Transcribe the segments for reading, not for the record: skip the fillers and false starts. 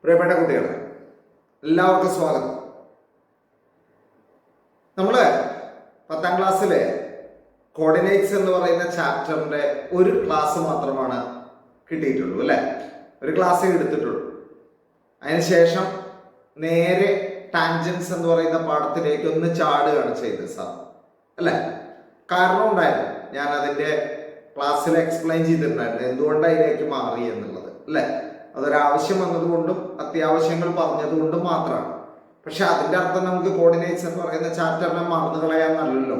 പ്രിയപ്പെട്ട കുട്ടികളെ, എല്ലാവർക്കും സ്വാഗതം. നമ്മൾ 10ാം ക്ലാസ്സിലെ കോർഡിനേറ്റ്സ് എന്ന് പറയുന്ന ചാപ്റ്ററിന്റെ ഒരു ക്ലാസ് മാത്രമാണ് കിട്ടിയിട്ടുള്ളൂ അല്ലേ? ഒരു ക്ലാസ് എടുത്തിട്ടുള്ളൂ. അതിനുശേഷം നേരെ ടാൻജൻസ് എന്ന് പറയുന്ന പാഠത്തിലേക്ക് ഒന്ന് ചാടുകയാണ് ചെയ്തത് സാർ അല്ലേ? കാരണം ഉണ്ടായിരുന്നു, ഞാൻ അതിൻ്റെ ക്ലാസ്സിൽ എക്സ്പ്ലെയിൻ ചെയ്തിട്ടുണ്ടായിരുന്നു എന്തുകൊണ്ടാണ് ഇതിലേക്ക് മാറി എന്നുള്ളത് അല്ലേ? അതൊരാവശ്യം വന്നതുകൊണ്ടും അത്യാവശ്യങ്ങൾ പറഞ്ഞതുകൊണ്ടും മാത്രമാണ്. പക്ഷെ അതിൻ്റെ അർത്ഥം നമുക്ക് കോർഡിനേറ്റ്സ് എന്ന് പറയുന്ന ചാപ്റ്ററിനെ മറന്നു കളയാന്നല്ലല്ലോ,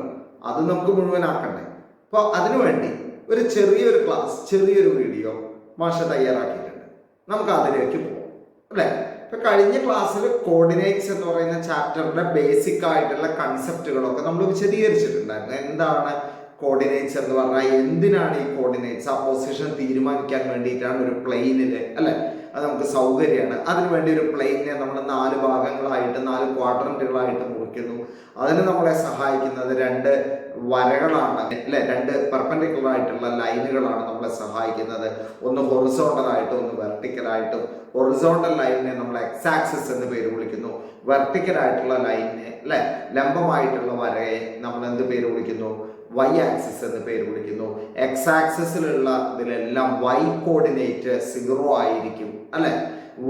അത് നമുക്ക് മുഴുവനാക്കണ്ടേ. അപ്പോൾ അതിനുവേണ്ടി ഒരു ചെറിയൊരു ക്ലാസ്, ചെറിയൊരു വീഡിയോ മാഷ തയ്യാറാക്കിയിട്ടുണ്ട്. നമുക്ക് അതിലേക്ക് പോകാം അല്ലേ? ഇപ്പൊ കഴിഞ്ഞ ക്ലാസ്സിൽ കോർഡിനേറ്റ്സ് എന്ന് പറയുന്ന ചാപ്റ്ററിന്റെ ബേസിക് ആയിട്ടുള്ള കൺസെപ്റ്റുകളൊക്കെ നമ്മൾ വിശദീകരിച്ചിട്ടുണ്ടായിരുന്നു. എന്താണ് കോർഡിനേറ്റ്സ് എന്ന് പറഞ്ഞാൽ, എന്തിനാണ് ഈ കോർഡിനേറ്റ്സ്? ആ പൊസിഷൻ തീരുമാനിക്കാൻ വേണ്ടിയിട്ടാണ് ഒരു പ്ലെയിനില് അല്ലെ? അത് നമുക്ക് സൗകര്യമാണ്. അതിനുവേണ്ടി ഒരു പ്ലെയിനെ നമ്മൾ 4 ഭാഗങ്ങളായിട്ട് 4 ക്വാഡ്രന്റുകളായിട്ട് മുറിക്കുന്നു. അതിന് നമ്മളെ സഹായിക്കുന്നത് 2 വരകളാണ് അല്ലെ? 2 പെർപെൻഡിക്കുലർ ആയിട്ടുള്ള ലൈനുകളാണ് നമ്മളെ സഹായിക്കുന്നത്. ഒന്ന് ഹൊറിസോണ്ടൽ ആയിട്ടും ഒന്ന് വെർട്ടിക്കൽ ആയിട്ടും. ഹൊറിസോണ്ടൽ ലൈനിനെ നമ്മൾ എക്സ് ആക്സിസ് എന്ന് പേര് വിളിക്കുന്നു. വെർട്ടിക്കൽ ആയിട്ടുള്ള ലൈനിനെ അല്ലെ, ലംബമായിട്ടുള്ള വരയെ നമ്മൾ എന്ത് പേര് വിളിക്കുന്നു? വൈ ആക്സിസ് എന്ന് പേര് വിളിക്കുന്നു. എക്സ് ആക്സിസിലുള്ള ഇതിലെല്ലാം വൈ കോർഡിനേറ്റ് 0 ആയിരിക്കും അല്ലെ?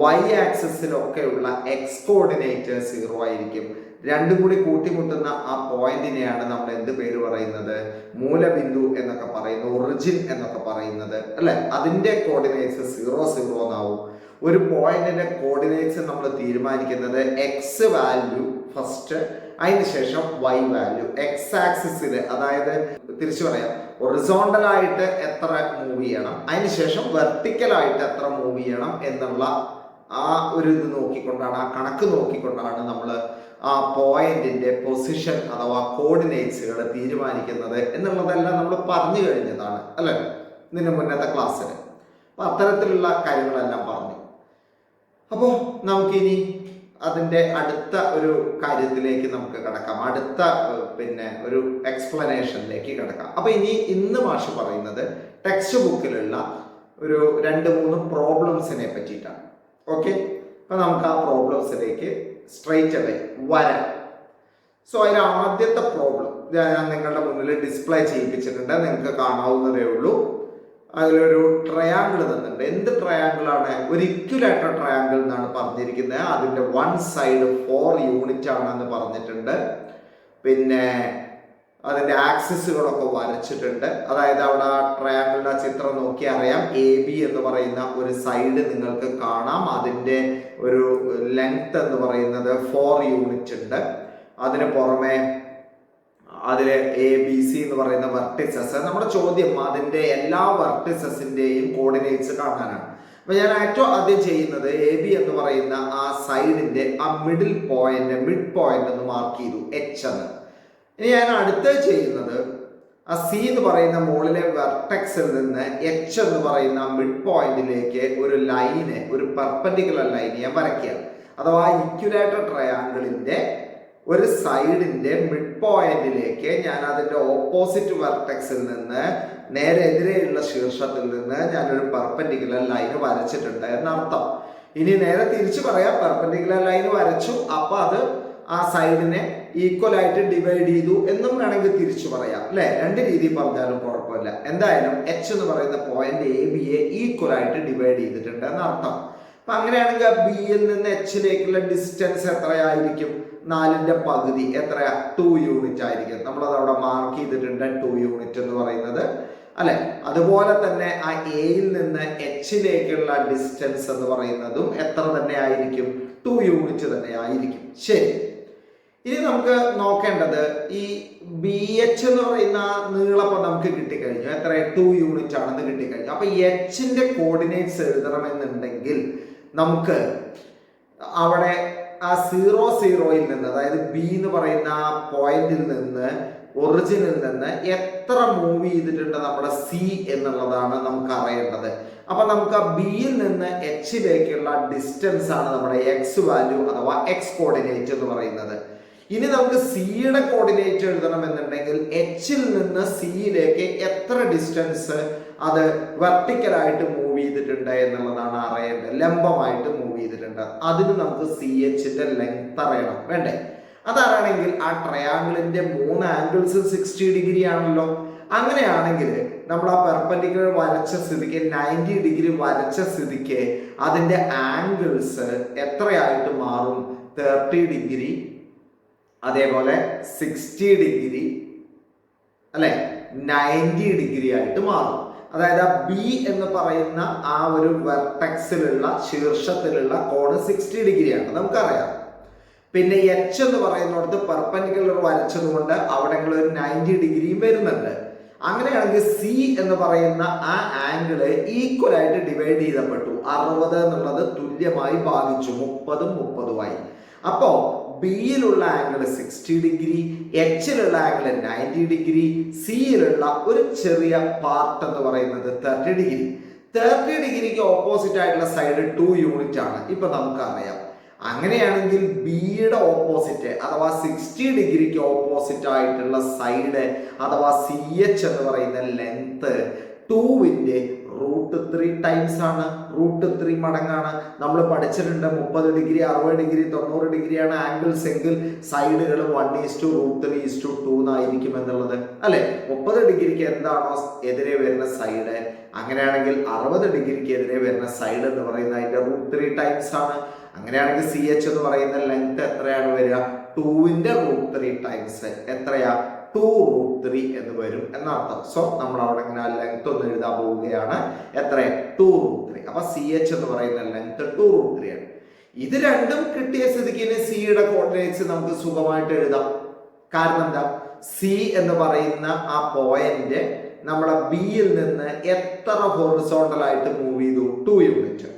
വൈ ആക്സിസിലൊക്കെയുള്ള എക്സ് കോർഡിനേറ്റ് 0 ആയിരിക്കും. രണ്ടും കൂടി കൂട്ടിമുട്ടുന്ന ആ പോയിന്റിനെയാണ് നമ്മൾ എന്ത് പേര് പറയുന്നത്? മൂലബിന്ദു എന്നൊക്കെ പറയുന്നത്, ഒറിജിൻ എന്നൊക്കെ പറയുന്നത് അല്ലെ? അതിന്റെ കോർഡിനേറ്റ്സ് 0 0 എന്നാവും. ഒരു പോയിന്റിന്റെ കോർഡിനേറ്റ്സ് നമ്മൾ തീരുമാനിക്കുന്നത് എക്സ് വാല്യൂ ഫസ്റ്റ്, അതിനുശേഷം വൈ വാല്യൂ. എക്സ് ആക്സിസിൽ, അതായത് തിരിച്ചു പറയാം, ഒറിസോണ്ടൽ ആയിട്ട് എത്ര മൂവ് ചെയ്യണം, അതിനുശേഷം വെർട്ടിക്കൽ ആയിട്ട് എത്ര മൂവ് ചെയ്യണം എന്നുള്ള ആ ഒരു ഇത് നോക്കിക്കൊണ്ടാണ്, ആ കണക്ക് നോക്കിക്കൊണ്ടാണ് നമ്മൾ ആ പോയിന്റിന്റെ പൊസിഷൻ അഥവാ കോർഡിനേറ്റ്സുകൾ തീരുമാനിക്കുന്നത് എന്നുള്ളതെല്ലാം നമ്മൾ പറഞ്ഞു കഴിഞ്ഞതാണ് അല്ലെ ഇതിന് മുന്നത്തെ ക്ലാസ്സിൽ. അപ്പൊ അത്തരത്തിലുള്ള കാര്യങ്ങളെല്ലാം പറഞ്ഞു. അപ്പോൾ നമുക്കിനി അതിൻ്റെ അടുത്ത ഒരു കാര്യത്തിലേക്ക് നമുക്ക് കിടക്കാം, അടുത്ത ഒരു എക്സ്പ്ലനേഷനിലേക്ക് കിടക്കാം. അപ്പൊ ഇന്ന് മാഷ് പറയുന്നത് ടെക്സ്റ്റ് ബുക്കിലുള്ള ഒരു 2-3 പ്രോബ്ലംസിനെ പറ്റിയിട്ടാണ്. ഓക്കെ, അപ്പൊ നമുക്ക് ആ പ്രോബ്ലംസിലേക്ക് സ്ട്രൈറ്റ് അവേ വരാം. സോ അതിൽ ആദ്യത്തെ പ്രോബ്ലം ഞാൻ നിങ്ങളുടെ മുന്നിൽ ഡിസ്പ്ലേ ചെയ്യിപ്പിച്ചിട്ടുണ്ട്, നിങ്ങൾക്ക് കാണാവുന്നതേ ഉള്ളൂ. അതിലൊരു ട്രയാങ്കിൾ തന്നിട്ടുണ്ട്. എന്ത് ട്രയാങ്കിൾ ആണ്? ഒരു ഇക്വിലാറ്ററൽ ട്രയാങ്കിൾ എന്നാണ് പറഞ്ഞിരിക്കുന്നത്. അതിന്റെ 1 സൈഡ് 4 യൂണിറ്റ് ആണെന്ന് പറഞ്ഞിട്ടുണ്ട്. പിന്നെ അതിന്റെ ആക്സിസുകളൊക്കെ വരച്ചിട്ടുണ്ട്. അതായത് അവിടെ ആ ട്രയാങ്കിളിന്റെ ചിത്രം നോക്കി അറിയാം, AB എന്ന് പറയുന്ന ഒരു സൈഡ് നിങ്ങൾക്ക് കാണാം. അതിന്റെ ഒരു ലെങ്ത് എന്ന് പറയുന്നത് 4 യൂണിറ്റ് ഉണ്ട്. അതിന് പുറമെ അതിലെ ABC എന്ന് പറയുന്ന വെർട്ടിസസ്. നമ്മുടെ ചോദ്യം അതിന്റെ എല്ലാ വെർട്ടിസസിന്റെയും കോർഡിനേറ്റ്സ് കാണാനാണ്. അപ്പൊ ഞാൻ ഏറ്റവും ആദ്യം ചെയ്യുന്നത് AB എന്ന് പറയുന്ന ആ സൈഡിന്റെ ആ മിഡിൽ പോയിന്റ്, മിഡ് പോയിന്റ് ഒന്ന് മാർക്ക് ചെയ്തു, H എന്ന്. ഇനി ഞാൻ അടുത്ത് ചെയ്യുന്നത് ആ C എന്ന് പറയുന്ന മുകളിലെ വെർട്ടെക്സിൽ നിന്ന് H എന്ന് പറയുന്ന മിഡ് പോയിന്റിലേക്ക് ഒരു ലൈന്, ഒരു പെർപെൻഡിക്കുലർ ലൈൻ ഞാൻ വരയ്ക്കുകയാണ്. അഥവാ ഇക്വിലാറ്ററൽ ട്രയാങ്കിളിന്റെ ഒരു സൈഡിന്റെ മിഡ് പോയിന്റിലേക്ക് ഞാൻ അതിന്റെ ഓപ്പോസിറ്റ് വെർട്ടെക്സിൽ നിന്ന് നേരെ എതിരെയുള്ള ശീർഷത്തിൽ നിന്ന് ഞാനൊരു പെർപെൻഡിക്കുലർ ലൈൻ വരച്ചിട്ടുണ്ട് എന്നർത്ഥം. ഇനി നേരെ തിരിച്ചു പറയാം, പെർപെൻഡിക്കുലർ ലൈൻ വരച്ചു, അപ്പൊ അത് ആ സൈഡിനെ ഈക്വൽ ആയിട്ട് ഡിവൈഡ് ചെയ്തു എന്നും വേണമെങ്കിൽ തിരിച്ചു പറയാം അല്ലെ? 2 രീതി പറഞ്ഞാലും കുഴപ്പമില്ല. എന്തായാലും H എന്ന് പറയുന്ന പോയിന്റ് AB യെ ഈക്വൽ ആയിട്ട് ഡിവൈഡ് ചെയ്തിട്ടുണ്ട് എന്നർത്ഥം. അപ്പൊ അങ്ങനെയാണെങ്കിൽ B-യിൽ നിന്ന് H-ലേക്കുള്ള ഡിസ്റ്റൻസ് എത്രയായിരിക്കും? 4ന്റെ പകുതി എത്രയാ? 2 യൂണിറ്റ് ആയിരിക്കും. നമ്മളത് അവിടെ മാർക്ക് ചെയ്തിട്ടുണ്ട്, 2 യൂണിറ്റ് എന്ന് പറയുന്നത് അല്ലെ? അതുപോലെ തന്നെ ആ എയിൽ നിന്ന് H-ലേക്കുള്ള ഡിസ്റ്റൻസ് എന്ന് പറയുന്നതും എത്ര തന്നെ ആയിരിക്കും? 2 യൂണിറ്റ് തന്നെ ആയിരിക്കും. ശരി, ഇനി നമുക്ക് നോക്കേണ്ടത് ഈ BH എന്ന് പറയുന്ന നീളം നമുക്ക് കിട്ടിക്കഴിഞ്ഞു. എത്ര? 2 യൂണിറ്റ് ആണെന്ന് കിട്ടിക്കഴിഞ്ഞു. അപ്പൊ H-ന്റെ കോർഡിനേറ്റ്സ് എഴുതണമെന്നുണ്ടെങ്കിൽ നമുക്ക് അവിടെ ആ 0 0യിൽ നിന്ന്, അതായത് B എന്ന് പറയുന്ന ആ പോയിന്റിൽ നിന്ന്, ഒറിജിനിൽ നിന്ന് എത്ര മൂവ് ചെയ്തിട്ടുണ്ട് നമ്മുടെ C എന്നുള്ളതാണ് നമുക്ക് അറിയേണ്ടത്. അപ്പൊ നമുക്ക് ആ B-യിൽ നിന്ന് H-ലേക്കുള്ള ഡിസ്റ്റൻസ് ആണ് നമ്മുടെ X വാല്യൂ അഥവാ X കോർഡിനേറ്റ് എന്ന് പറയുന്നത്. ഇനി നമുക്ക് C-യുടെ കോർഡിനേറ്റ് എഴുതണം എന്നുണ്ടെങ്കിൽ H-ൽ നിന്ന് C-യിലേക്ക് എത്ര ഡിസ്റ്റൻസ് അത് വെർട്ടിക്കലായിട്ട് മൂവ് ചെയ്തിട്ടുണ്ട് എന്നുള്ളതാണ് അറിയേണ്ടത്. ലംബമായിട്ട് മൂവ് ചെയ്തിട്ടുണ്ട്. അതിന് നമുക്ക് സി എച്ചിന്റെ ലെങ്ത് അറിയണം, വേണ്ടേ? അതറിയണമെങ്കിൽ ആ ട്രയാങ്കിളിന്റെ 3 ആംഗിൾസ് 60 ഡിഗ്രി ആണല്ലോ. അങ്ങനെയാണെങ്കിൽ നമ്മൾ ആ പെർപെൻഡിക്കുലർ വരച്ച സ്ഥിതിക്ക് 90 ഡിഗ്രി വരച്ച സ്ഥിതിക്ക് അതിന്റെ ആംഗിൾസ് എത്രയായിട്ട് മാറും? 30 ഡിഗ്രി, അതേപോലെ 60 ഡിഗ്രി, അല്ലെ, 90 ഡിഗ്രി ആയിട്ട് മാറും. അതായത് ആ ബി എന്ന് പറയുന്ന ആ ഒരു വെർട്ടെക്സിലുള്ള ശീർഷത്തിലുള്ള കോണ് 60 ഡിഗ്രിയാണ്, നമുക്കറിയാം. പിന്നെ എച്ച് എന്ന് പറയുന്നിടത്ത് പെർപെൻഡിക്കുലർ വരച്ചത് കൊണ്ട് അവിടെ ഒരു 90 ഡിഗ്രിയും വരുന്നുണ്ട്. അങ്ങനെയാണെങ്കിൽ സി എന്ന് പറയുന്ന ആ ആംഗിള് ഈക്വൽ ആയിട്ട് ഡിവൈഡ് ചെയ്യപ്പെട്ടു. 60 എന്നുള്ളത് തുല്യമായി ഭാഗിച്ചു, 30ഉം 30ഉമായി. അപ്പോ ബിയിലുള്ള ആംഗിൾ 60 ഡിഗ്രി, എച്ചിലുള്ള ആംഗിൾ 90 ഡിഗ്രി, സിയിലുള്ള ഒരു ചെറിയ പാർട്ട് എന്ന് പറയുന്നത് 30 ഡിഗ്രി. 30 ഡിഗ്രിക്ക് ഓപ്പോസിറ്റ് ആയിട്ടുള്ള സൈഡ് 2 യൂണിറ്റ് ആണ്, ഇപ്പൊ നമുക്കറിയാം. അങ്ങനെയാണെങ്കിൽ ബിയുടെ ഓപ്പോസിറ്റ് അഥവാ 60 ഡിഗ്രിക്ക് ഓപ്പോസിറ്റ് ആയിട്ടുള്ള സൈഡ് അഥവാ സി എച്ച് എന്ന് പറയുന്ന ലെങ്ത് 2ന്റെ √3 ടൈംസ് ആണ്, √3 മടങ്ങാണ്. നമ്മൾ പഠിച്ചിട്ടുണ്ട് 30 ഡിഗ്രി, 60 ഡിഗ്രി, 90 ഡിഗ്രിയാണ് ആംഗിൾസ് എങ്കിൽ സൈഡുകൾ 1:3:2 എന്നായിരിക്കും എന്നുള്ളത്, അല്ലെ? 30 ഡിഗ്രിക്ക് എന്താണോ എതിരെ വരുന്ന സൈഡ്, അങ്ങനെയാണെങ്കിൽ 60 ഡിഗ്രിക്ക് എതിരെ വരുന്ന സൈഡ് എന്ന് പറയുന്നത് അതിന്റെ √3 ടൈംസ് ആണ്. അങ്ങനെയാണെങ്കിൽ സി എച്ച് എന്ന് പറയുന്ന ലെങ്ത് എത്രയാണ് വരിക? 2ന്റെ √3 ടൈംസ് എത്രയാ? 2√3 എന്ന് വരും എന്നർത്ഥം. സോ നമ്മൾ അവിടെ ഇങ്ങനെ ലെങ്ത് ഒന്ന് എഴുതാൻ പോവുകയാണ്. എത്ര? 2√3. അപ്പൊ സി എച്ച് എന്ന് പറയുന്ന ലെങ്ത് 2√3 ആണ്. ഇത് രണ്ടും കിട്ടിയ സ്ഥിതിക്ക് സിയുടെ കോർഡിനേറ്റ്സ് നമുക്ക് സുഖമായിട്ട് എഴുതാം. കാരണം എന്താ? സി എന്ന് പറയുന്ന ആ പോയിന്റ് നമ്മുടെ ബിയിൽ നിന്ന് എത്ര ഹൊറിസോണ്ടൽ ആയിട്ട് മൂവ് ചെയ്തു? 2 യൂണിറ്റ്.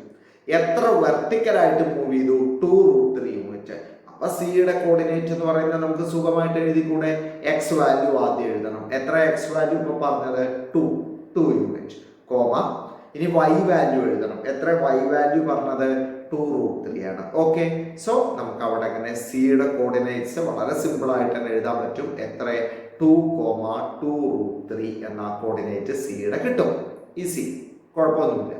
എത്ര വെർട്ടിക്കൽ ആയിട്ട് മൂവ് ചെയ്തു? 2√3 യൂണിറ്റ്. അപ്പൊ സിയുടെ കോർഡിനേറ്റ് എന്ന് പറയുന്നത് നമുക്ക് സുഖമായിട്ട് എഴുതിക്കൂടെ? എക്സ് വാല്യൂ ആദ്യം എഴുതണം. എത്ര എക്സ് വാല്യൂ ഇപ്പൊ പറഞ്ഞത്? 2 യൂണിറ്റ്, കോമ. ഇനി വൈ വാല്യൂ എഴുതണം. എത്ര വൈ വാല്യൂ പറഞ്ഞത്? 2√3 ആണ്. ഓക്കെ, സോ നമുക്ക് അവിടെ ഇങ്ങനെ സിയുടെ കോർഡിനേറ്റ്സ് വളരെ സിമ്പിൾ ആയിട്ട് തന്നെ എഴുതാൻ പറ്റും. എത്ര? 2,2√3 എന്ന കോർഡിനേറ്റ് സിയുടെ കിട്ടും. ഈസി, കുഴപ്പമൊന്നുമില്ല.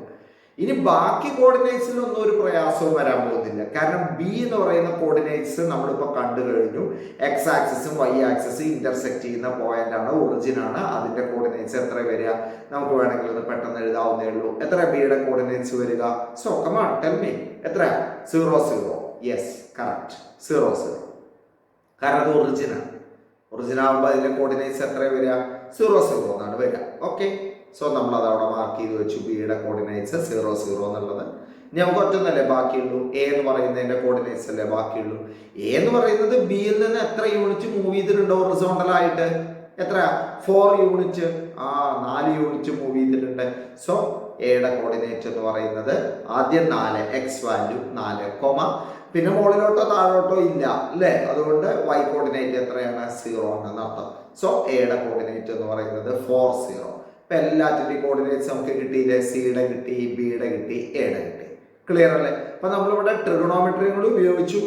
ഇനി ബാക്കി കോർഡിനേറ്റ്സിലൊന്നും ഒരു പ്രയാസവും വരാൻ പോകുന്നില്ല. കാരണം ബി എന്ന് പറയുന്ന കോർഡിനേറ്റ്സ് നമ്മളിപ്പോൾ കണ്ടു കഴിഞ്ഞു. എക്സ് ആക്സിസും വൈ ആക്സിസും ഇന്റർസെക്ട് ചെയ്യുന്ന പോയിന്റ് ആണ്, ഒറിജിൻ ആണ്. അതിന്റെ കോർഡിനേറ്റ്സ് എത്ര വരിക? നമുക്ക് വേണമെങ്കിൽ ഒന്ന് പെട്ടെന്ന് എഴുതാവുന്നേ ഉള്ളൂ. എത്ര ബിയുടെ കോർഡിനേറ്റ്സ് വരിക? So come on tell me. എത്ര? 0,0. Yes, correct, 0,0. കാരണം അത് ഒറിജിൻ ആണ്. ഒറിജിൻ ആകുമ്പോൾ അതിന്റെ കോർഡിനേറ്റ്സ് എത്ര വരിക? 0,0 എന്നാണ് വരിക. ഓക്കെ, സോ നമ്മൾ അത് അവിടെ മാർക്ക് ചെയ്ത് വെച്ചു. ബിയുടെ കോർഡിനേറ്റ്സ് 0,0 എന്നുള്ളത്. ഇനി നമുക്ക് ഒറ്റൊന്നല്ലേ ബാക്കിയുള്ളൂ? എ എന്ന് പറയുന്നതിന്റെ കോർഡിനേറ്റ്സ് അല്ലേ ബാക്കിയുള്ളൂ? എ എന്ന് പറയുന്നത് ബിയിൽ നിന്ന് എത്ര യൂണിറ്റ് മൂവ് ചെയ്തിട്ടുണ്ട് ഹൊറിസോണ്ടൽ ആയിട്ട്? എത്ര? 4 യൂണിറ്റ്. 4 യൂണിറ്റ് മൂവ് ചെയ്തിട്ടുണ്ട്. സോ എയുടെ കോർഡിനേറ്റ് എന്ന് പറയുന്നത് ആദ്യം 4, എക്സ് വാല്യൂ 4, കോമ. പിന്നെ മുകളിലോട്ടോ താഴോട്ടോ ഇല്ല അല്ലേ? അതുകൊണ്ട് വൈ കോർഡിനേറ്റ് എത്രയാണ്? 0 ആണെന്ന് അർത്ഥം. സോ എയുടെ കോർഡിനേറ്റ് എന്ന് പറയുന്നത് 4,0. ഇപ്പൊ എല്ലാത്തിന്റെയും കോർഡിനേറ്റ്സ് നമുക്ക് കിട്ടിയില്ലേ? സിയുടെ കിട്ടി, ബിയുടെ കിട്ടി, എയുടെ കിട്ടി. ക്ലിയർ അല്ലേ? അപ്പൊ നമ്മളിവിടെ ട്രിഗണോമെട്രിയും കൂടി ഉപയോഗിച്ചു.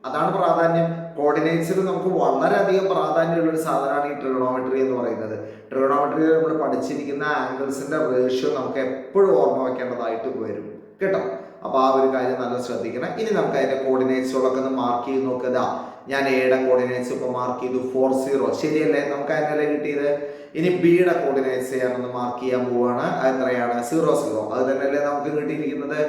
അതാണ് പ്രാധാന്യം. കോർഡിനേറ്റ്സിൽ നമുക്ക് വളരെയധികം പ്രാധാന്യമുള്ള ഒരു സാധനമാണ് ഈ ട്രിഗണോമെട്രി എന്ന് പറയുന്നത്. ട്രിഗണോമെട്രിയിൽ നമ്മൾ പഠിച്ചിരിക്കുന്ന ആംഗിൾസിന്റെ റേഷ്യോ നമുക്ക് എപ്പോഴും ഓർമ്മ വെക്കേണ്ടതായിട്ട് വരും കേട്ടോ. അപ്പൊ ആ ഒരു കാര്യം നല്ല ശ്രദ്ധിക്കണം. ഇനി നമുക്ക് അതിന്റെ കോർഡിനേറ്റ്സുകളൊക്കെ ഒന്ന് മാർക്ക് ചെയ്ത് നോക്കുക. ഞാൻ എയുടെ കോർഡിനേറ്റ്സ് ഇപ്പൊ മാർക്ക് ചെയ്തു 40, ശരിയല്ലേ? നമുക്ക് അതിനല്ലേ കിട്ടിയത്. ഇനി ബിയുടെ കോർഡിനേറ്റ്സ് ഞാനൊന്ന് മാർക്ക് ചെയ്യാൻ പോവുകയാണ്. അത് എത്രയാണ്? 0,0. അത് തന്നെയല്ലേ നമുക്ക് കിട്ടിയിരിക്കുന്നത്.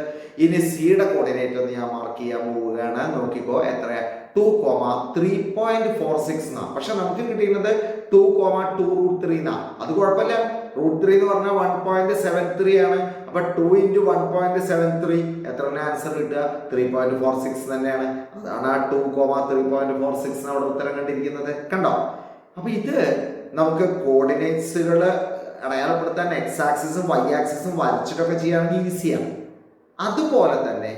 ഇനി സിയുടെ കോർഡിനേറ്റ് ഒന്ന് ഞാൻ മാർക്ക് ചെയ്യാൻ പോവുകയാണ്. നോക്കിക്കോ, എത്ര? 2,3.46 എന്നാ. പക്ഷെ നമുക്ക് കിട്ടിയിരുന്നത് 2,2√3 എന്നാ. അത് കുഴപ്പമില്ല. √3 എന്ന് പറഞ്ഞാൽ 1.73 ആണ്. അപ്പൊ 2 × 1.73 എത്ര ആൻസർ കിട്ടുക? 3.46 തന്നെയാണ്. അതാണ് ആ 2,3.46 അവിടെ ഉത്തരം കണ്ടിരിക്കുന്നത്. കണ്ടോ? അപ്പൊ ഇത് നമുക്ക് കോർഡിനേറ്റ്സുകൾ അടയാളപ്പെടുത്താൻ എക്സ് ആക്സിസും വൈ ആക്സിസും വരച്ചിട്ടൊക്കെ ചെയ്യുകയാണെങ്കിൽ ഈസിയാണ്. അതുപോലെ തന്നെ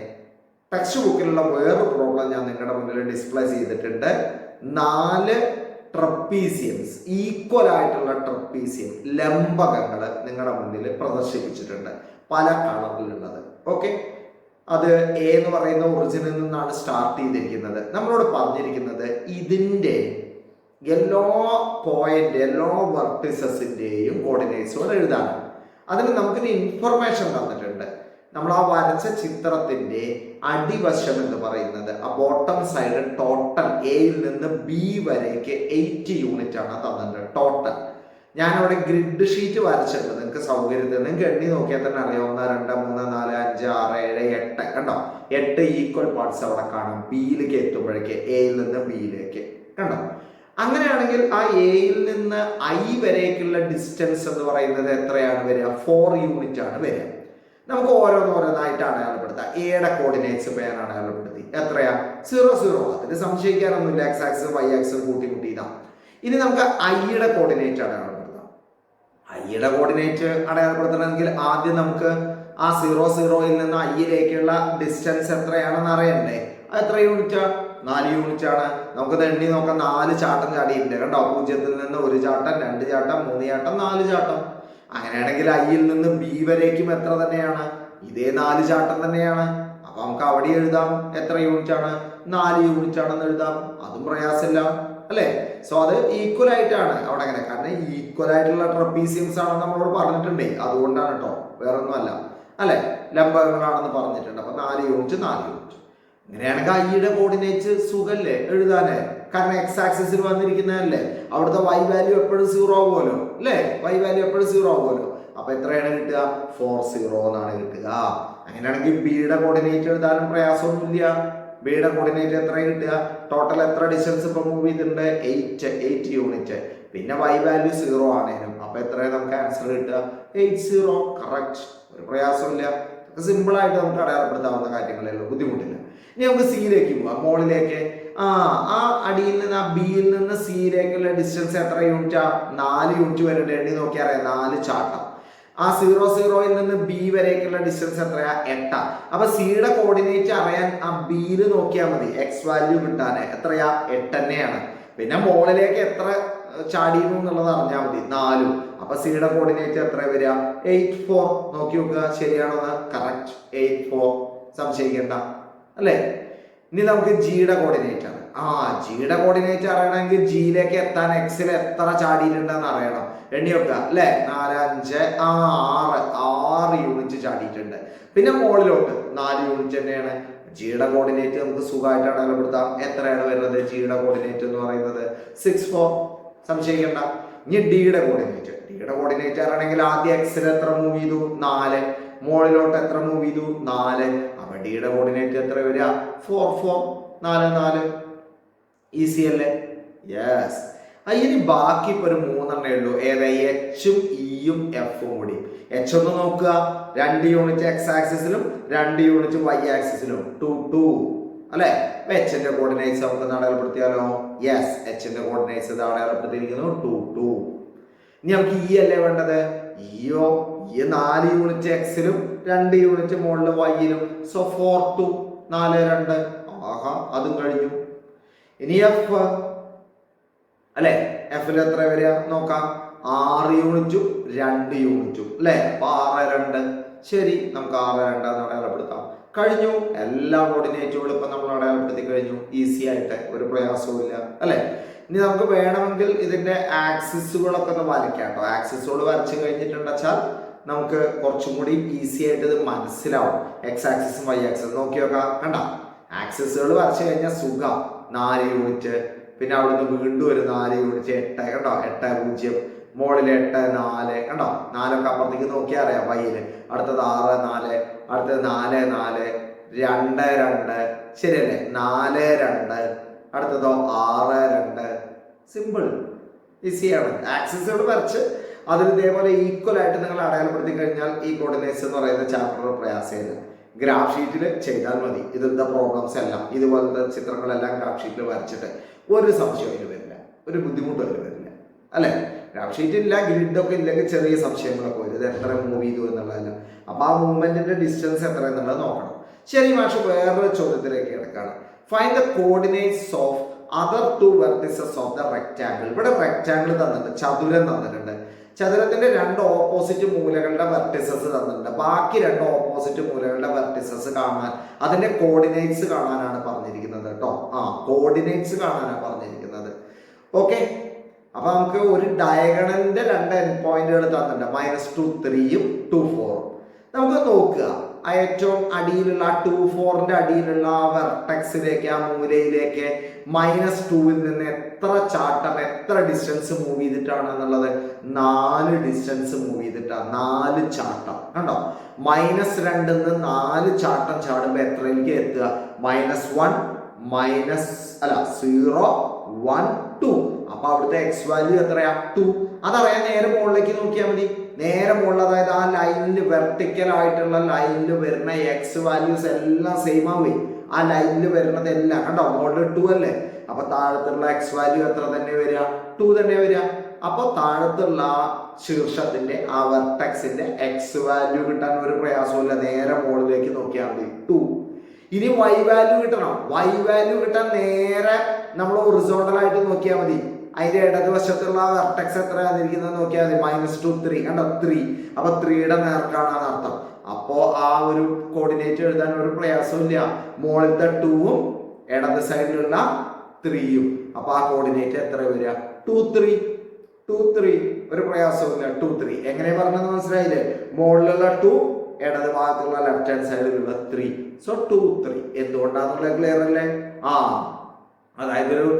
ടെക്സ്റ്റ് ബുക്കിലുള്ള വേറൊരു പ്രോബ്ലം ഞാൻ നിങ്ങളുടെ മുന്നിൽ ഡിസ്പ്ലേ ചെയ്തിട്ടുണ്ട്. 4 ട്രപ്പീസിയംസ്, ഈക്വൽ ആയിട്ടുള്ള ട്രപ്പീസിയം ലംബകങ്ങൾ നിങ്ങളുടെ മുന്നിൽ പ്രദർശിപ്പിച്ചിട്ടുണ്ട്, പല കളറിലുള്ളത്. ഓക്കെ, അത് എ എന്ന് പറയുന്ന ഒറിജിനിൽ നിന്നാണ് സ്റ്റാർട്ട് ചെയ്തിരിക്കുന്നത്. നമ്മളോട് പറഞ്ഞിരിക്കുന്നത് ഇതിന്റെ എല്ലാ പോയിന്റ്, എല്ലാ വെർട്ടിസസിന്റെയും കോർഡിനേറ്റ്സുകൾ എഴുതാനാണ്. അതിന് നമുക്കൊരു ഇൻഫർമേഷൻ തന്നിട്ടുണ്ട്. നമ്മൾ ആ വരച്ച ചിത്രത്തിന്റെ അടിവശം എന്ന് പറയുന്നത് ആ ബോട്ടം സൈഡ് ടോട്ടൽ എയിൽ നിന്ന് ബി വരേക്ക് 8 യൂണിറ്റ് ആണ് തന്നിട്ടുണ്ട് ടോട്ടൽ. ഞാൻ അവിടെ ഗ്രിഡ് ഷീറ്റ് വരച്ചിട്ടുണ്ട് നിങ്ങൾക്ക് സൗകര്യത്തിൽ. നിങ്ങൾക്ക് എണ്ണി നോക്കിയാൽ തന്നെ അറിയാം 1 2 3 4 5 6 7 8 കണ്ടോ, 8 ഈക്വൽ പാർട്സ് അവിടെ കാണാം ബിയിലേക്ക് എത്തുമ്പോഴേക്ക്, എയിൽ നിന്ന് ബിയിലേക്ക് കണ്ടോ. അങ്ങനെയാണെങ്കിൽ ആ എയിൽ നിന്ന് ഐ വരേക്കുള്ള ഡിസ്റ്റൻസ് എന്ന് പറയുന്നത് എത്രയാണ് വരിക? 4 യൂണിറ്റ് ആണ് വരിക. നമുക്ക് ഓരോന്നായിട്ട് അടയാളപ്പെടുത്താം. എയുടെ കോർഡിനേറ്റ്സ് ഞാൻ അടയാളപ്പെടുത്തി. എത്രയാ? 0 0. അതിന് സംശയിക്കാനൊന്നുമില്ല. എക്സ് ആക്സിസും വൈ ആക്സിസും കൂട്ടിമുട്ടിയതാ. ഇനി നമുക്ക് ഐയുടെ കോർഡിനേറ്റ് അടയാളപ്പെടുത്താം. ഐയുടെ കോർഡിനേറ്റ് അടയാളപ്പെടുത്തണമെങ്കിൽ ആദ്യം നമുക്ക് ആ 0 0യിൽ നിന്ന് ഐയിലേക്കുള്ള ഡിസ്റ്റൻസ് എത്രയാണെന്ന് അറിയണ്ടേ? എത്ര യൂണിറ്റാ? 4 യൂണിറ്റ് ആണ്. നമുക്ക് എണ്ണി നോക്കാം. 4 ചാട്ടം ചാടിയിട്ടുണ്ട് കണ്ടോ. 0ൽ നിന്ന് 1 ചാട്ടം, 2 ചാട്ടം, 3 ചാട്ടം, 4 ചാട്ടം. അങ്ങനെയാണെങ്കിൽ ഐയിൽ നിന്ന് ബി വരേക്കും എത്ര തന്നെയാണ്? ഇതേ 4 ചാട്ടം തന്നെയാണ്. അപ്പൊ നമുക്ക് അവിടെ എഴുതാം എത്ര യൂണിറ്റ് ആണ്? 4 യൂണിറ്റ് ആണെന്ന് എഴുതാം. അതും പ്രയാസമില്ല അല്ലെ. സോ അത് ഈക്വൽ ആയിട്ടാണ് അവിടെ. അങ്ങനെ കാരണം ഈക്വൽ ആയിട്ടുള്ള ട്രപ്പീസിയംസ് ആണെന്ന് നമ്മളോട് പറഞ്ഞിട്ടുണ്ടേ, അതുകൊണ്ടാണ് കേട്ടോ, വേറൊന്നും അല്ല അല്ലെ. ലംബങ്ങളാണെന്ന് പറഞ്ഞിട്ടുണ്ട്. അപ്പൊ 4 യൂണിറ്റ് 4 യൂണിറ്റ്. അങ്ങനെയാണെങ്കിൽ ഐയുടെ കോർഡിനേറ്റ് സുഖല്ലേ എഴുതാനേ? കാരണം എക്സ് ആക്സിസിൽ വന്നിരിക്കുന്നതല്ലേ. അവിടുത്തെ വൈ വാല്യൂ എപ്പോഴും 0 ആവുമല്ലോ അല്ലേ. വൈ വാല്യൂ എപ്പോഴും 0 ആവുമല്ലോ. അപ്പൊ എത്രയാണ് കിട്ടുക? 4 0 എന്നാണ് കിട്ടുക. അങ്ങനെയാണെങ്കിൽ ബിയുടെ കോർഡിനേറ്റ് എഴുതാനും പ്രയാസമൊന്നുമില്ല. ബിയുടെ കോർഡിനേറ്റ് എത്ര കിട്ടുക? ടോട്ടൽ എത്ര ഡിസ്റ്റൻസ് ഇപ്പൊ മൂവ് ചെയ്തിട്ടുണ്ട്? 8 യൂണിറ്റ്. പിന്നെ വൈ വാല്യൂ 0 ആണേനും. അപ്പൊ എത്രയാണ് നമുക്ക് ആൻസർ കിട്ടുക? 8 0. കറക്റ്റ്. ഒരു പ്രയാസമില്ല. സിമ്പിൾ ആയിട്ട് നമുക്ക് അടയാളപ്പെടുത്താവുന്ന കാര്യങ്ങളേ ഉള്ളൂ, ബുദ്ധിമുട്ടില്ല. ഇനി നമുക്ക് സിയിലേക്ക് പോവാം, മോളിലേക്ക്. ആ അടിയിൽ നിന്ന് ആ ബിയിൽ നിന്ന് സിയിലേക്കുള്ള ഡിസ്റ്റൻസ് എത്ര യൂണിറ്റാ? 4 യൂണിറ്റ് വരെ എണ്ണി നോക്കിയാൽ അറിയാം. 4 ചാട്ടം. ആ 0 0യിൽ നിന്ന് ബി വരേക്കുള്ള ഡിസ്റ്റൻസ് എത്രയാ? 8. അപ്പൊ സിയുടെ കോർഡിനേറ്റ് അറിയാൻ ആ ബിയിൽ നോക്കിയാൽ മതി. എക്സ് വാല്യൂ കിട്ടാന് എത്രയാ? 8 തന്നെയാണ്. പിന്നെ മോളിലേക്ക് എത്ര ചാടിയിരുന്നു എന്നുള്ളത് അറിഞ്ഞാൽ മതി. 4. അപ്പൊ സിയുടെ കോർഡിനേറ്റ് എത്ര വരിക? 8 4. നോക്കി നോക്കുക ശരിയാണോന്ന്. കറക്റ്റ് 8 4. സംശയിക്കണ്ട അല്ലേ. ഇനി നമുക്ക് ജിയുടെ കോർഡിനേറ്റ് ആണ്. ജിയുടെ കോർഡിനേറ്റ് അറിയണമെങ്കിൽ ജിയിലേക്ക് എത്താൻ എക്സിൽ എത്ര ചാടിയിട്ടുണ്ടെന്ന് അറിയണം. എണ്ണി വെക്കുക അല്ലെ. 4 5 6 യൂണിറ്റ് ചാടിയിട്ടുണ്ട്. പിന്നെ മുകളിലോട്ട് 4 യൂണിറ്റ് തന്നെയാണ്. ജിയുടെ കോർഡിനേറ്റ് നമുക്ക് സുഖമായിട്ട് അടയാളപ്പെടുത്താം. എത്രയാണ് വരുന്നത്? ജിയുടെ കോർഡിനേറ്റ് എന്ന് പറയുന്നത് 6 4. സംശയിക്കണ്ട. ഇനി ഡിയുടെ കോർഡിനേറ്റ്. ഡിയുടെ കോർഡിനേറ്റ് അറിയണമെങ്കിൽ ആദ്യം എക്സിൽ എത്ര മൂവ് ചെയ്തു? 4. മുകളിലോട്ട് എത്ര മൂവ് ചെയ്തു? 4. അപ്പൊ ഡിയുടെ കോർഡിനേറ്റ് എത്ര വരിക? 4 4 4 4. ഈസി അല്ലേ? യെസ്. ഇനി ബാക്കി ഇപ്പൊ ഒരു 3 ഉള്ളൂ. ഏതാ? എച്ചും ഇയും എഫും കൂടി. എച്ച് ഒന്ന് നോക്കുക. 2 യൂണിറ്റ് എക്സ് ആക്സിസിലും 2 യൂണിറ്റ് വൈ ആക്സിസിലും. 2 2 അല്ലെ. എച്ചിന്റെ കോർഡിനേറ്റ്സ് നമുക്ക് അടയാളപ്പെടുത്തിയാലോ? യെസ്. എച്ചിന്റെ കോർഡിനേറ്റ്സ് അടയാളപ്പെടുത്തിയിരിക്കുന്നു 2 2. ഇനി നമുക്ക് ഇ അല്ലേ വേണ്ടത്? ഇയോ ഈ 4 യൂണിറ്റ് എക്സിലും 2 യൂണിറ്റ് മുകളിൽ വൈയിലും. സോ 4 2 4 2. ആഹാ, അതും കഴിഞ്ഞു. ഇനി എഫ് അല്ലെ. എഫിൽ എത്ര വരിക നോക്കാം? 6 യൂണിറ്റും 2 യൂണിറ്റും അല്ലെ. 6 2. ശരി, നമുക്ക് 6 2 എന്ന് അടയാളപ്പെടുത്താം. കഴിഞ്ഞു. എല്ലാ കോർഡിനേറ്റുകളും ഇപ്പൊ നമ്മൾ അടയാളപ്പെടുത്തി കഴിഞ്ഞു. ഈസി ആയിട്ട്, ഒരു പ്രയാസവും ഇല്ല അല്ലെ. ഇനി നമുക്ക് വേണമെങ്കിൽ ഇതിന്റെ ആക്സിസുകളൊക്കെ ഒന്ന് വരയ്ക്കാം കേട്ടോ. ആക്സിസുകൾ വരച്ചു കഴിഞ്ഞിട്ടുണ്ടെച്ചാൽ നമുക്ക് കുറച്ചും കൂടി ഈസി ആയിട്ട് ഇത് മനസ്സിലാവും. എക്സ് ആക്സിസും വൈ ആക്സിസും നോക്കി നോക്കാം. കണ്ട ആക്സിസുകൾ വരച്ചു കഴിഞ്ഞാൽ സുഖം. 4 യൂണിറ്റ്. പിന്നെ അവിടുന്ന് വീണ്ടും ഒരു 4 യൂണിറ്റ്. 8 കണ്ടോ. 8 0. മുകളിൽ 8 4 കണ്ടോ. 4 ഒക്കെ അപ്പുറത്തേക്ക് നോക്കിയാൽ അറിയാം വൈയില്. അടുത്തത് 6 4. അടുത്തത് 4 4 2 2. ശരിയല്ലേ? 4 2. അടുത്തതോ 6 2. സിമ്പിൾ, ഈസിയാണ്. ആക്സിസുകൾ വരച്ച് അതിൽ ഇതേപോലെ ഈക്വൽ ആയിട്ട് നിങ്ങൾ അടയാളപ്പെടുത്തി കഴിഞ്ഞാൽ ഈ കോർഡിനേറ്റ്സ് എന്ന് പറയുന്ന ചാപ്റ്റർ പ്രയാസമില്ല. ഗ്രാഫ് ഷീറ്റിൽ ചെയ്താൽ മതി. ഇതിന്റെ പ്രോബ്ലംസ് എല്ലാം ഇതുപോലത്തെ ചിത്രങ്ങളെല്ലാം ഗ്രാഫ് ഷീറ്റിൽ വരച്ചിട്ട് ഒരു സംശയം അതിൽ വരില്ല, ഒരു ബുദ്ധിമുട്ടും അതിൽ വരില്ല അല്ലെ. ഗ്രാഫ് ഷീറ്റ് ഇല്ല, ഗ്രിഡൊക്കെ ഇല്ലെങ്കിൽ ചെറിയ സംശയങ്ങളൊക്കെ വരും. ഇത് എത്ര മൂവ് ചെയ്തു എന്നുള്ളതല്ല. അപ്പൊ ആ മൂവ്മെന്റിന്റെ ഡിസ്റ്റൻസ് എത്ര എന്നുള്ളത് നോക്കണം. ശരി മാഷ്, വേറൊരു ചോദ്യത്തിലേക്ക് കിടക്കാണ്. Find the coordinates of other 2 vertices of the rectangle. ഇവിടെ റെക്ടാങ്കിൾ തന്നിട്ടുണ്ട്, ചതുരം തന്നിട്ടുണ്ട്. ചതുരത്തിന്റെ 2 ഓപ്പോസിറ്റ് മൂലകളുടെ വെർട്ടിസസ് തന്നിട്ടുണ്ട്. ബാക്കി 2 ഓപ്പോസിറ്റ് മൂലകളുടെ വെർട്ടിസസ് കാണാൻ, അതിന്റെ കോർഡിനേറ്റ്സ് കാണാനാണ് പറഞ്ഞിരിക്കുന്നത് കേട്ടോ. കോർഡിനേറ്റ്സ് കാണാനാണ് പറഞ്ഞിരിക്കുന്നത്. ഓക്കെ, അപ്പൊ നമുക്ക് ഒരു ഡയഗണലിന്റെ രണ്ട് എൻഡ് പോയിന്റുകൾ തന്നിട്ടുണ്ട്, -2 3ഉം 2 4ഉം. നമുക്ക് നോക്കുക ആ ഏറ്റവും അടിയിലുള്ള 2 4ന്റെ അടിയിലുള്ള ആ വെർട്ടെക്സിലേക്ക്, ആ മൂലയിലേക്ക് -2ൽ നിന്ന് എത്ര ചാട്ടം, എത്ര ഡിസ്റ്റൻസ് മൂവ് ചെയ്തിട്ടാണ് എന്നുള്ളത് 4 ഡിസ്റ്റൻസ് മൂവ് ചെയ്തിട്ടാണ്, 4 ചാട്ടം കണ്ടോ. -2 നിന്ന് 4 ചാട്ടം ചാടുമ്പോ എത്രയിലേക്ക് എത്തുക? -1 0 1 2. അപ്പൊ അവിടുത്തെ എക്സ് വാല്യൂ എത്രയാ? 2. അതറിയാൻ നേരെ മുകളിലേക്ക് നോക്കിയാൽ മതി. നേരെ മുകളിൽ, അതായത് ആ ലൈനിൽ വെർട്ടിക്കൽ ആയിട്ടുള്ള ലൈനിൽ വരുന്ന എക്സ് വാല്യൂസ് എല്ലാം സെയിം ആവുകയും ആ ലൈനിൽ വരുന്നത് എല്ലാം കണ്ടോ, മുകളിൽ 2 അല്ലേ. അപ്പൊ താഴത്തുള്ള എക്സ് വാല്യൂ എത്ര തന്നെ വരിക? 2 തന്നെ വരിക. അപ്പൊ താഴത്തുള്ള ആ ശീർഷത്തിന്റെ ആ വെർട്ടെക്സിന്റെ എക്സ് വാല്യൂ കിട്ടാൻ ഒരു പ്രയാസമില്ല, നേരെ മുകളിലേക്ക് നോക്കിയാൽ മതി 2. ഇനി വൈ വാല്യൂ കിട്ടണം. വൈ വാല്യൂ കിട്ടാൻ നേരെ നമ്മൾ ഹൊറിസോണ്ടൽ ആയിട്ട് നോക്കിയാൽ മതി. അതിന്റെ ഇടതുവശത്തുള്ള വെർട്ടെക്സ് എത്രയായിരിക്കുന്നത് നോക്കിയാൽ മതി. -2 3 കണ്ടോ, 3. അപ്പൊ 3യുടെ നേർക്കാണ് അർത്ഥം. അപ്പോ ആ ഒരു കോർഡിനേറ്റ് എഴുതാൻ ഒരു പ്രയാസവും ഇല്ല. മുകളിലത്തെ 2ഉം ഇടത് സൈഡിലുള്ള 3യും. അപ്പൊ ആ കോർഡിനേറ്റ് എത്ര വരിക? 2 3. 2 3 ഒരു പ്രയാസവും ഇല്ല. 2 3 എങ്ങനെ പറഞ്ഞെന്ന് മനസ്സിലായില്ലേ? മുകളിലുള്ള 2, ഇടത് ഭാഗത്തുള്ള ലെഫ്റ്റ് ഹാൻഡ് സൈഡിലുള്ള 3. സോ 2 3. എന്തുകൊണ്ടാണെന്നുള്ളത് ക്ലിയർ അല്ലേ? അതായത് ഒരു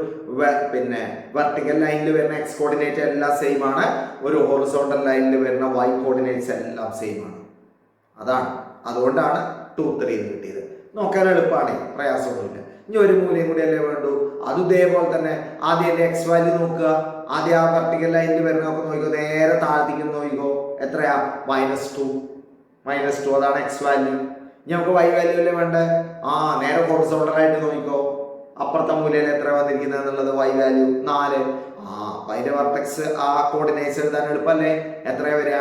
വെർട്ടിക്കൽ ലൈനിൽ വരുന്ന എക്സ് കോർഡിനേറ്റ് എല്ലാം സെയിം ആണ്, ഒരു ഹൊറിസോണ്ടൽ ലൈനിൽ വരുന്ന വൈ കോർഡിനേറ്റ്സ് എല്ലാം സെയിം ആണ്. അതുകൊണ്ടാണ് 2 3 എന്ന് കിട്ടിയത്. നോക്കാൻ എളുപ്പമാണ്, പ്രയാസമൊന്നുമില്ല. ഇനി ഒരു മൂലയും കൂടി അല്ലേ വേണ്ടു. അത് ഇതേപോലെ തന്നെ ആദ്യം എന്റെ എക്സ് വാല്യൂ നോക്കുക. ആദ്യം ആ വെർട്ടിക്കൽ ലൈനിൽ വരുന്നൊക്കെ നോക്കിക്കോ, നേരെ താഴ്ത്തിക്ക് നോക്കിക്കോ. എത്രയാ? -2. അതാണ് എക്സ് വാല്യൂ. ഇനി നമുക്ക് വൈ വാല്യൂ അല്ലേ വേണ്ടേ? നേരെ ഹൊറിസോണ്ടൽ ആയിട്ട് നോക്കിക്കോ. അപ്പുറത്തെ മൂലയിൽ എത്ര വന്നിരിക്കുന്നത് എന്നുള്ളത് വൈ വാല്യൂ 4. അപ്പൊ അതിന്റെ വെർട്ടെക്സ് ആ കോർഡിനേറ്റ്സ് എഴുതാൻ എളുപ്പല്ലേ? എത്രയാ വരിക?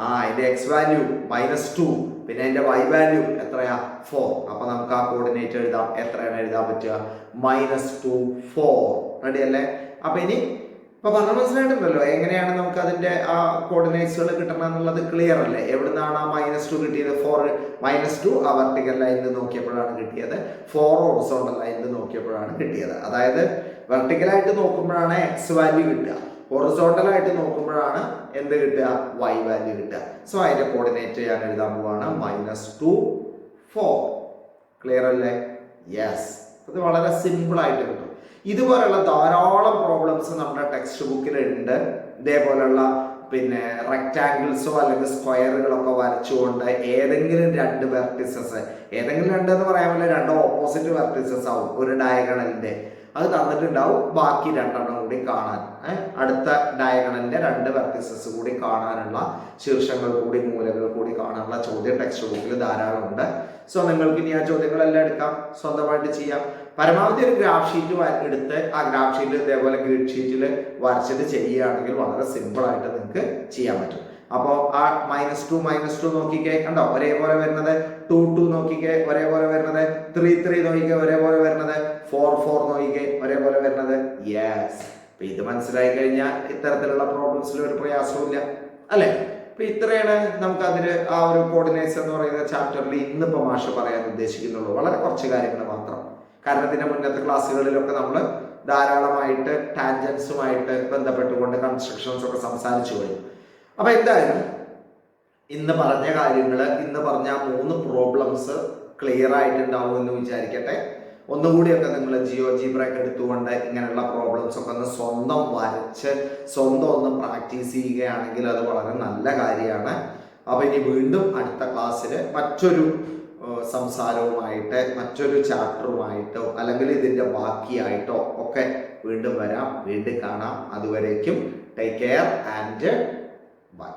അതിന്റെ എക്സ് വാല്യൂ -2, പിന്നെ അതിന്റെ വൈ വാല്യൂ എത്രയാ? 4. അപ്പൊ നമുക്ക് ആ കോർഡിനേറ്റ് എഴുതാം. എത്രയാണ് എഴുതാൻ പറ്റുക? -2 4. റെഡി അല്ലേ? അപ്പൊ ഇനി ഇപ്പൊ പറഞ്ഞ മനസ്സിലായിട്ടുണ്ടല്ലോ എങ്ങനെയാണ് നമുക്ക് അതിന്റെ ആ കോർഡിനേറ്റ്സുകൾ കിട്ടണം എന്നുള്ളത് ക്ലിയർ അല്ലേ? എവിടുന്നാണ് ആ -2 കിട്ടിയത്? -2 ആ വെർട്ടിക്കൽ ലൈനിൽ നോക്കിയപ്പോഴാണ് കിട്ടിയത്, 4 ഹൊറിസോണ്ടൽ ലൈനിൽ നോക്കിയപ്പോഴാണ് കിട്ടിയത്. അതായത് വെർട്ടിക്കലായിട്ട് നോക്കുമ്പോഴാണ് എക്സ് വാല്യൂ കിട്ടുക, ഹൊറിസോണ്ടൽ ആയിട്ട് നോക്കുമ്പോഴാണ് എന്ത് കിട്ടുക? വൈ വാല്യൂ കിട്ടുക. സോ അതിന്റെ കോർഡിനേറ്റ് ഞാൻ എഴുതാൻ പോവാണ് -2 4. ക്ലിയർ അല്ലേ? യെസ്. ഇത് വളരെ സിമ്പിൾ ആയിട്ട് കിട്ടും. ഇതുപോലുള്ള ധാരാളം പ്രോബ്ലംസ് നമ്മുടെ ടെക്സ്റ്റ് ബുക്കിൽ ഉണ്ട്. ഇതേപോലുള്ള റെക്ടാങ്കിൾസോ അല്ലെങ്കിൽ സ്ക്വയറുകളൊക്കെ വരച്ചുകൊണ്ട് ഏതെങ്കിലും 2 വെർട്ടിസസ്, ഏതെങ്കിലും 2 എന്ന് പറയാൻ പറ്റില്ല, 2 ഓപ്പോസിറ്റ് വെർട്ടിസസ് ആവും ഒരു ഡയഗണലിന്റെ. അത് തന്നിട്ടുണ്ടാവും. ബാക്കി 2 കൂടി കാണാൻ, അടുത്ത ഡയഗണലിന്റെ 2 വെർട്ടിസസ് കൂടി കാണാനുള്ള, ശീർഷങ്ങൾ കൂടി മൂലകൾ കൂടി കാണാനുള്ള ചോദ്യം ടെക്സ്റ്റ് ബുക്കിൽ ധാരാളം ഉണ്ട്. സോ നിങ്ങൾക്ക് ഇനി ആ ചോദ്യങ്ങളെല്ലാം എടുക്കാം, സ്വന്തമായിട്ട് ചെയ്യാം. പരമാവധി ഒരു ഗ്രാഫ് ഷീറ്റ് എടുത്ത് ആ ഗ്രാഫ് ഷീറ്റ് ഇതേപോലെ ഗ്രിഡ് ഷീറ്റിൽ വരച്ചിട്ട് ചെയ്യുകയാണെങ്കിൽ വളരെ സിമ്പിൾ ആയിട്ട് നിങ്ങൾക്ക് ചെയ്യാൻ പറ്റും. അപ്പോൾ ആ -2 നോക്കിക്കേ, കണ്ടോ ഒരേപോലെ വരുന്നത്. 2 2 നോക്കിക്കേ, ഒരേപോലെ വരുന്നത്. 3 3 നോക്കിക്കേ, ഒരേപോലെ വരുന്നത്. 4 4 നോക്കിക്കേ, ഒരേപോലെ വരുന്നത്. യെസ്. അപ്പൊ ഇത് മനസ്സിലായി കഴിഞ്ഞാൽ ഇത്തരത്തിലുള്ള പ്രോബ്ലംസിൽ ഒരു പ്രയാസവും ഇല്ല അല്ലെ? അപ്പൊ ഇത്രയാണ് നമുക്ക് അതിന് ആ ഒരു കോർഡിനേറ്റ്സ് എന്ന് പറയുന്ന ചാപ്റ്ററിൽ ഇന്നിപ്പോ മാഷ് പറയാൻ ഉദ്ദേശിക്കുന്നുള്ളൂ. വളരെ കുറച്ച് കാര്യങ്ങൾ മാത്രം. കാരണം ഇതിന്റെ മുന്നത്തെ ക്ലാസ്സുകളിലൊക്കെ നമ്മൾ ധാരാളമായിട്ട് ടാൻജൻസുമായിട്ട് ബന്ധപ്പെട്ടുകൊണ്ട് കൺസ്ട്രക്ഷൻസ് ഒക്കെ സംസാരിച്ചു കഴിഞ്ഞു. അപ്പൊ എന്തായാലും ഇന്ന് പറഞ്ഞ കാര്യങ്ങൾ, ഇന്ന് പറഞ്ഞ 3 പ്രോബ്ലംസ് ക്ലിയർ ആയിട്ടുണ്ടാവും എന്ന് വിചാരിക്കട്ടെ. ഒന്നുകൂടിയൊക്കെ നിങ്ങൾ ജിയോജിബ്രയൊക്കെ എടുത്തുകൊണ്ട് ഇങ്ങനെയുള്ള പ്രോബ്ലംസ് ഒക്കെ ഒന്ന് സ്വന്തം വരച്ച് സ്വന്തം ഒന്ന് പ്രാക്ടീസ് ചെയ്യുകയാണെങ്കിൽ അത് വളരെ നല്ല കാര്യമാണ്. അപ്പൊ ഇനി വീണ്ടും അടുത്ത ക്ലാസ്സിൽ മറ്റൊരു സംസാരവുമായിട്ട്, മറ്റൊരു ചാപ്റ്ററുമായിട്ടോ അല്ലെങ്കിൽ ഇതിന്റെ ബാക്കിയായിട്ടോ ഒക്കെ വീണ്ടും വരാം, വീണ്ടും കാണാം. അതുവരേക്കും ടേക്ക് കെയർ ആൻഡ് ബൈ.